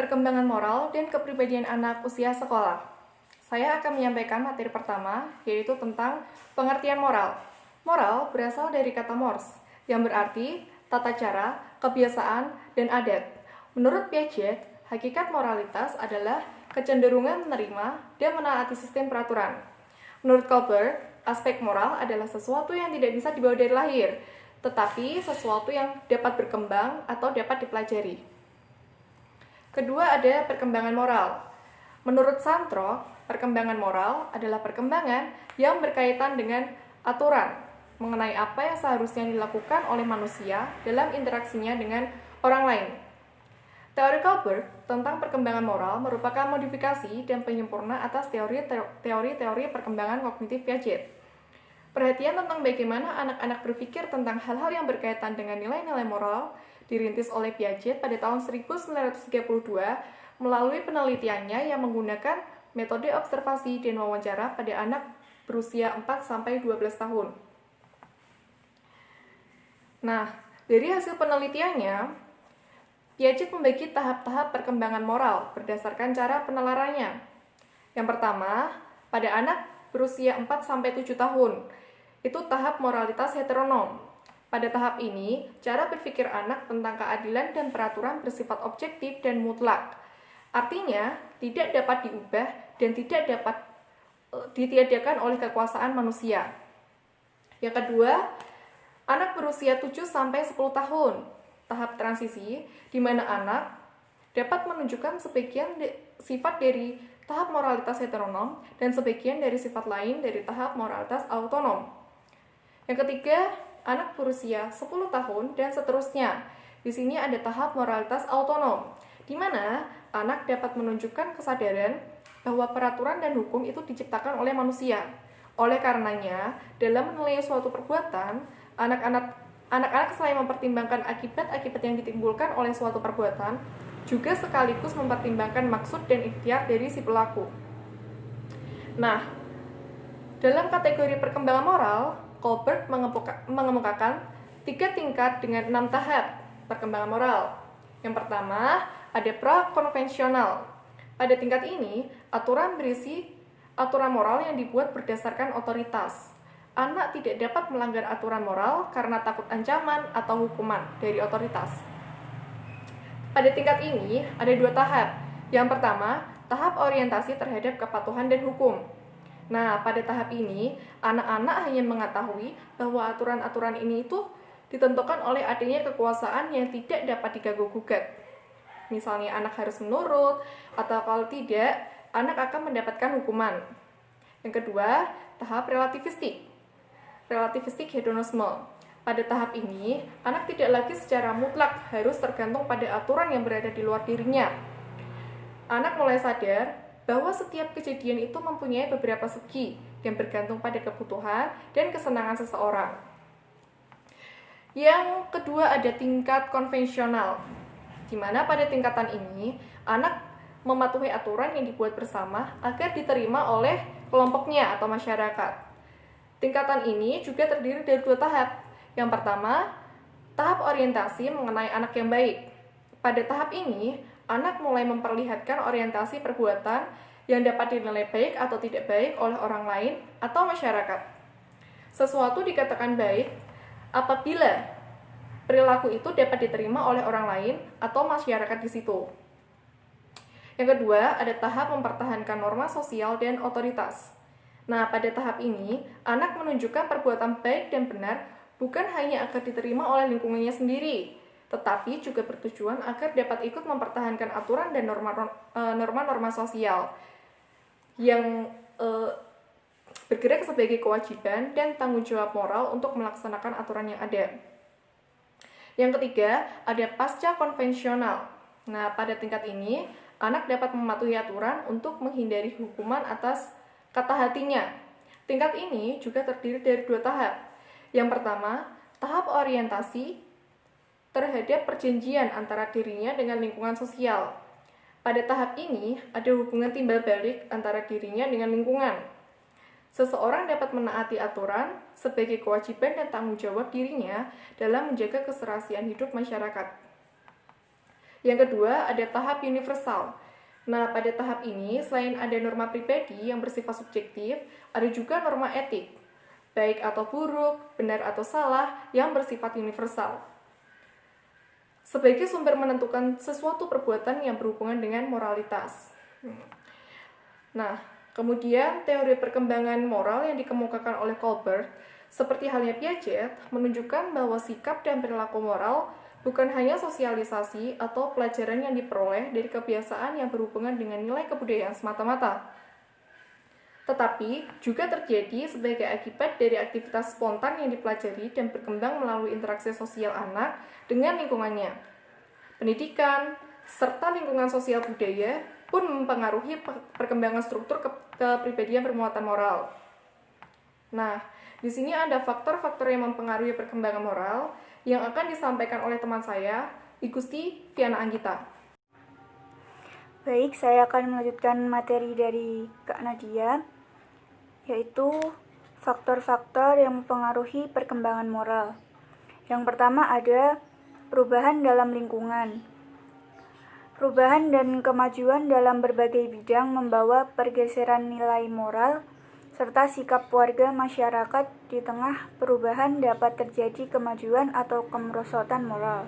Perkembangan moral dan kepribadian anak usia sekolah. Saya akan menyampaikan materi pertama, yaitu tentang pengertian moral. Moral berasal dari kata mores, yang berarti tata cara, kebiasaan, dan adat. Menurut Piaget, hakikat moralitas adalah kecenderungan menerima dan menaati sistem peraturan. Menurut Colbert, aspek moral adalah sesuatu yang tidak bisa dibawa dari lahir, tetapi sesuatu yang dapat berkembang atau dapat dipelajari. Kedua, ada perkembangan moral. Menurut Santro, perkembangan moral adalah perkembangan yang berkaitan dengan aturan mengenai apa yang seharusnya dilakukan oleh manusia dalam interaksinya dengan orang lain. Teori Colbert tentang perkembangan moral merupakan modifikasi dan penyempurna atas teori-teori perkembangan kognitif Piaget. Perhatian tentang bagaimana anak-anak berpikir tentang hal-hal yang berkaitan dengan nilai-nilai moral dirintis oleh Piaget pada tahun 1932 melalui penelitiannya yang menggunakan metode observasi dan wawancara pada anak berusia 4-12 tahun. Nah, dari hasil penelitiannya, Piaget membagi tahap-tahap perkembangan moral berdasarkan cara penelarannya. Yang pertama, pada anak berusia 4-7 tahun, itu tahap moralitas heteronom. Pada tahap ini, cara berpikir anak tentang keadilan dan peraturan bersifat objektif dan mutlak. Artinya, tidak dapat diubah dan tidak dapat ditiadakan oleh kekuasaan manusia. Yang kedua, anak berusia 7-10 tahun, tahap transisi, di mana anak dapat menunjukkan sebagian sifat dari tahap moralitas heteronom dan sebagian dari sifat lain dari tahap moralitas autonom. Yang ketiga, anak berusia 10 tahun dan seterusnya. Di sini ada tahap moralitas autonom, di mana anak dapat menunjukkan kesadaran bahwa peraturan dan hukum itu diciptakan oleh manusia. Oleh karenanya, dalam menilai suatu perbuatan, anak-anak selain mempertimbangkan akibat-akibat yang ditimbulkan oleh suatu perbuatan, juga sekaligus mempertimbangkan maksud dan ikhtiar dari si pelaku. Nah, dalam kategori perkembangan moral, Colbert mengemukakan 3 tingkat dengan 6 tahap perkembangan moral. Yang pertama, ada pra-konvensional. Pada tingkat ini, aturan berisi aturan moral yang dibuat berdasarkan otoritas. Anak tidak dapat melanggar aturan moral karena takut ancaman atau hukuman dari otoritas. Pada tingkat ini, ada 2 tahap. Yang pertama, tahap orientasi terhadap kepatuhan dan hukum. Nah, pada tahap ini, anak-anak hanya mengetahui bahwa aturan-aturan ini itu ditentukan oleh adanya kekuasaan yang tidak dapat diganggu-gugat. Misalnya anak harus menurut, atau kalau tidak, anak akan mendapatkan hukuman. Yang kedua, tahap relativistik hedonisme. Pada tahap ini, anak tidak lagi secara mutlak harus tergantung pada aturan yang berada di luar dirinya. Anak mulai sadar bahwa setiap kejadian itu mempunyai beberapa segi yang bergantung pada kebutuhan dan kesenangan seseorang. Yang kedua, ada tingkat konvensional, di mana pada tingkatan ini, anak mematuhi aturan yang dibuat bersama agar diterima oleh kelompoknya atau masyarakat. Tingkatan ini juga terdiri dari 2 tahap. Yang pertama, tahap orientasi mengenai anak yang baik. Pada tahap ini, anak mulai memperlihatkan orientasi perbuatan yang dapat dinilai baik atau tidak baik oleh orang lain atau masyarakat. Sesuatu dikatakan baik apabila perilaku itu dapat diterima oleh orang lain atau masyarakat di situ. Yang kedua, ada tahap mempertahankan norma sosial dan otoritas. Nah, pada tahap ini, anak menunjukkan perbuatan baik dan benar bukan hanya agar diterima oleh lingkungannya sendiri, tetapi juga bertujuan agar dapat ikut mempertahankan aturan dan norma-norma sosial yang bergerak sebagai kewajiban dan tanggung jawab moral untuk melaksanakan aturan yang ada. Yang ketiga, ada pasca konvensional. Nah, pada tingkat ini, anak dapat mematuhi aturan untuk menghindari hukuman atas kata hatinya. Tingkat ini juga terdiri dari 2 tahap. Yang pertama, tahap orientasi terhadap perjanjian antara dirinya dengan lingkungan sosial. Pada tahap ini, ada hubungan timbal balik antara dirinya dengan lingkungan. Seseorang dapat menaati aturan sebagai kewajiban dan tanggung jawab dirinya dalam menjaga keserasian hidup masyarakat. Yang kedua, ada tahap universal. Nah, pada tahap ini, selain ada norma pribadi yang bersifat subjektif, ada juga norma etik, baik atau buruk, benar atau salah, yang bersifat universal. Sebagai sumber menentukan sesuatu perbuatan yang berhubungan dengan moralitas. Nah, kemudian teori perkembangan moral yang dikemukakan oleh Colbert, seperti halnya Piaget, menunjukkan bahwa sikap dan perilaku moral bukan hanya sosialisasi atau pelajaran yang diperoleh dari kebiasaan yang berhubungan dengan nilai kebudayaan semata-mata, tetapi juga terjadi sebagai akibat dari aktivitas spontan yang dipelajari dan berkembang melalui interaksi sosial anak dengan lingkungannya. Pendidikan, serta lingkungan sosial budaya pun mempengaruhi perkembangan struktur kepribadian bermuatan moral. Nah, di sini ada faktor-faktor yang mempengaruhi perkembangan moral yang akan disampaikan oleh teman saya, Igusti Viana Anggita. Baik, saya akan melanjutkan materi dari Kak Nadia, yaitu faktor-faktor yang mempengaruhi perkembangan moral. Yang pertama ada perubahan dalam lingkungan. Perubahan dan kemajuan dalam berbagai bidang membawa pergeseran nilai moral serta sikap warga masyarakat. Di tengah perubahan dapat terjadi kemajuan atau kemerosotan moral.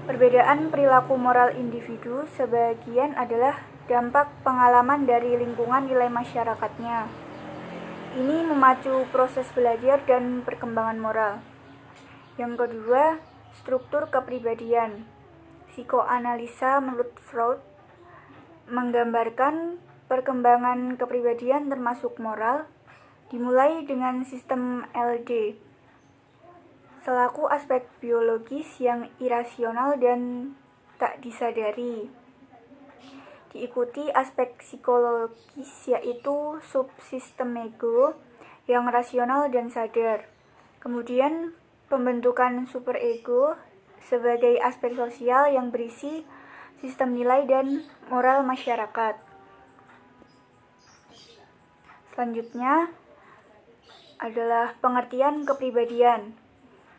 Perbedaan perilaku moral individu sebagian adalah dampak pengalaman dari lingkungan nilai masyarakatnya. Ini memacu proses belajar dan perkembangan moral. Yang kedua, struktur kepribadian. Psikoanalisa menurut Freud menggambarkan perkembangan kepribadian termasuk moral, dimulai dengan sistem LD, selaku aspek biologis yang irasional dan tak disadari. Diikuti aspek psikologis yaitu subsistem ego yang rasional dan sadar. Kemudian pembentukan superego sebagai aspek sosial yang berisi sistem nilai dan moral masyarakat. Selanjutnya adalah pengertian kepribadian.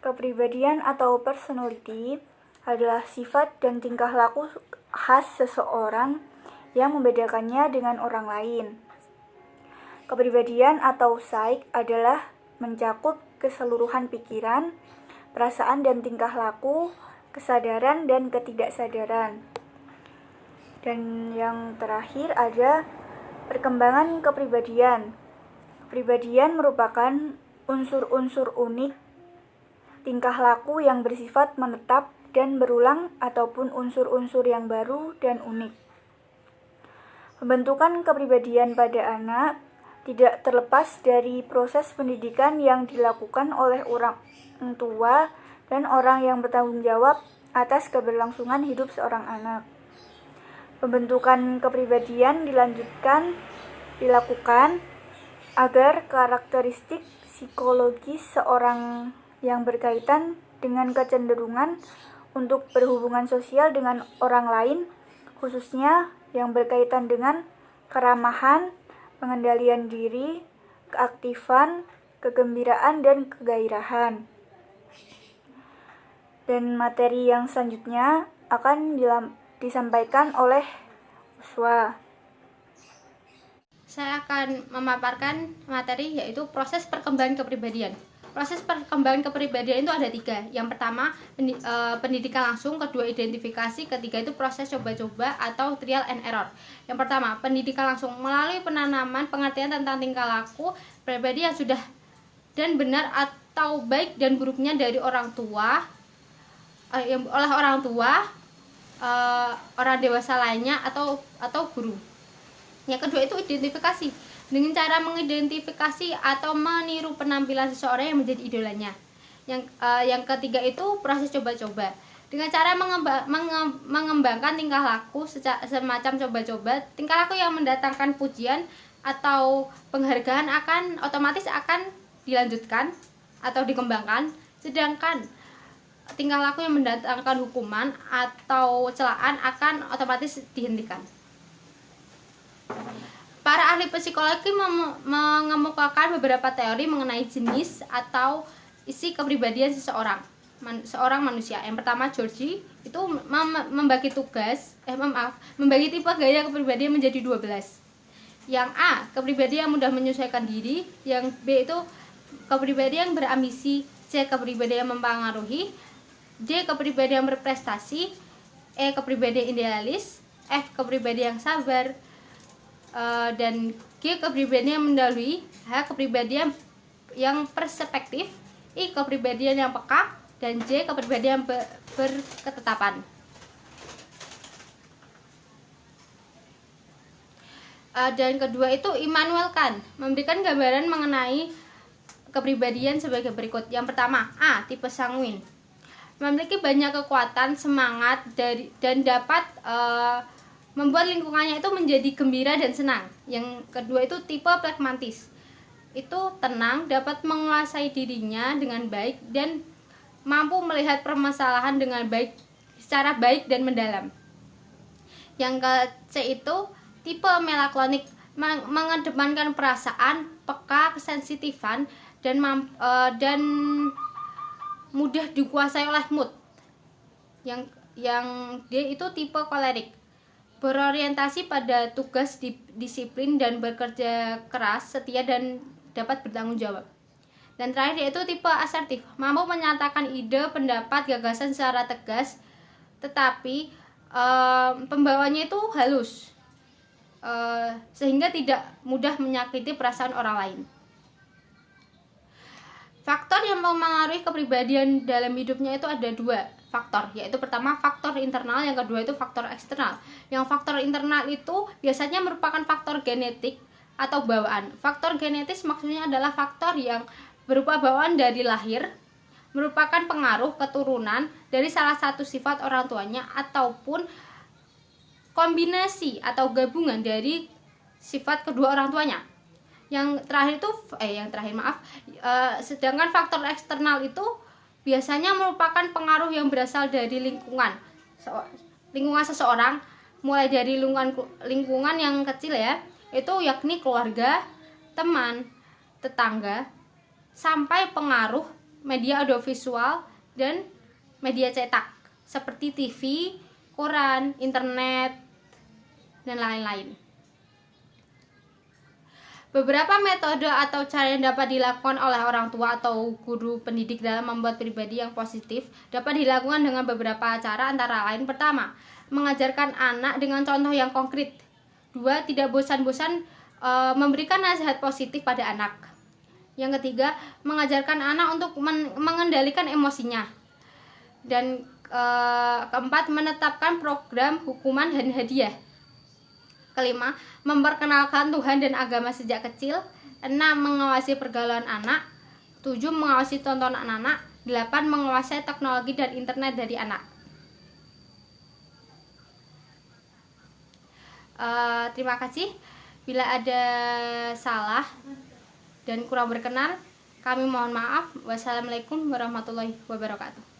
Kepribadian atau personality adalah sifat dan tingkah laku khas seseorang yang membedakannya dengan orang lain. Kepribadian atau psyche adalah mencakup keseluruhan pikiran, perasaan dan tingkah laku, kesadaran dan ketidaksadaran. Dan yang terakhir ada perkembangan kepribadian. Kepribadian merupakan unsur-unsur unik tingkah laku yang bersifat menetap dan berulang ataupun unsur-unsur yang baru dan unik. Pembentukan kepribadian pada anak tidak terlepas dari proses pendidikan yang dilakukan oleh orang tua dan orang yang bertanggung jawab atas keberlangsungan hidup seorang anak. Pembentukan kepribadian dilakukan agar karakteristik psikologis seorang yang berkaitan dengan kecenderungan untuk berhubungan sosial dengan orang lain, khususnya yang berkaitan dengan keramahan, pengendalian diri, keaktifan, kegembiraan, dan kegairahan. Dan materi yang selanjutnya akan disampaikan oleh Uswa. Saya akan memaparkan materi yaitu proses perkembangan kepribadian. Proses perkembangan kepribadian itu ada 3. Yang pertama pendidikan langsung, kedua identifikasi, ketiga itu proses coba-coba atau trial and error. Yang pertama pendidikan langsung melalui penanaman pengertian tentang tingkah laku pribadi yang sudah dan benar atau baik dan buruknya dari orang tua, orang dewasa lainnya atau guru. Yang kedua itu identifikasi, dengan cara mengidentifikasi atau meniru penampilan seseorang yang menjadi idolanya. Yang ketiga itu proses coba-coba, dengan cara mengembangkan tingkah laku semacam coba-coba. Tingkah laku yang mendatangkan pujian atau penghargaan otomatis akan dilanjutkan atau dikembangkan, sedangkan tingkah laku yang mendatangkan hukuman atau celaan akan otomatis dihentikan. Para ahli psikologi mengemukakan beberapa teori mengenai jenis atau isi kepribadian seorang manusia. Yang pertama George itu membagi membagi tipe gaya kepribadian menjadi 12. Yang A, kepribadian yang mudah menyesuaikan diri. Yang B itu kepribadian yang berambisi. C, kepribadian yang mempengaruhi. D, kepribadian yang berprestasi. E, kepribadian idealis. F, kepribadian yang sabar. Dan G, kepribadian yang mendahului. H, kepribadian yang perspektif. I, kepribadian yang peka. Dan J, kepribadian yang berketetapan. Dan kedua itu Immanuel Kant memberikan gambaran mengenai kepribadian sebagai berikut. Yang pertama, A, tipe sanguin. Memiliki banyak kekuatan, semangat dan dapat membuat lingkungannya itu menjadi gembira dan senang. Yang kedua itu tipe pragmatis. Itu tenang, dapat menguasai dirinya dengan baik dan mampu melihat permasalahan dengan baik, secara baik dan mendalam. Yang ke C itu tipe melankolik, mengedepankan perasaan, peka, kesensitifan, dan mudah dikuasai oleh mood. Yang D itu tipe kolerik, berorientasi pada tugas, disiplin dan bekerja keras, setia dan dapat bertanggung jawab. Dan terakhir yaitu tipe asertif, mampu menyatakan ide, pendapat, gagasan secara tegas, tetapi pembawanya itu halus, sehingga tidak mudah menyakiti perasaan orang lain. Faktor yang mempengaruhi kepribadian dalam hidupnya itu ada 2 faktor, yaitu pertama faktor internal, yang kedua itu faktor eksternal. Yang faktor internal itu biasanya merupakan faktor genetik atau bawaan. Faktor genetis maksudnya adalah faktor yang berupa bawaan dari lahir, merupakan pengaruh keturunan dari salah satu sifat orang tuanya ataupun kombinasi atau gabungan dari sifat kedua orang tuanya. Sedangkan faktor eksternal itu biasanya merupakan pengaruh yang berasal dari lingkungan seseorang, mulai dari lingkungan yang kecil ya, itu yakni keluarga, teman, tetangga, sampai pengaruh media audiovisual dan media cetak seperti TV, koran, internet, dan lain-lain. Beberapa metode atau cara yang dapat dilakukan oleh orang tua atau guru pendidik dalam membuat pribadi yang positif dapat dilakukan dengan beberapa cara, antara lain pertama, mengajarkan anak dengan contoh yang konkret. 2, tidak bosan-bosan memberikan nasihat positif pada anak. Yang ketiga, mengajarkan anak untuk mengendalikan emosinya. Dan keempat, menetapkan program hukuman dan hadiah. Kelima, memperkenalkan Tuhan dan agama sejak kecil. 6, mengawasi pergaulan anak. 7, mengawasi tontonan anak. 8, menguasai teknologi dan internet dari anak. Terima kasih. Bila ada salah dan kurang berkenan, kami mohon maaf. Wassalamualaikum warahmatullahi wabarakatuh.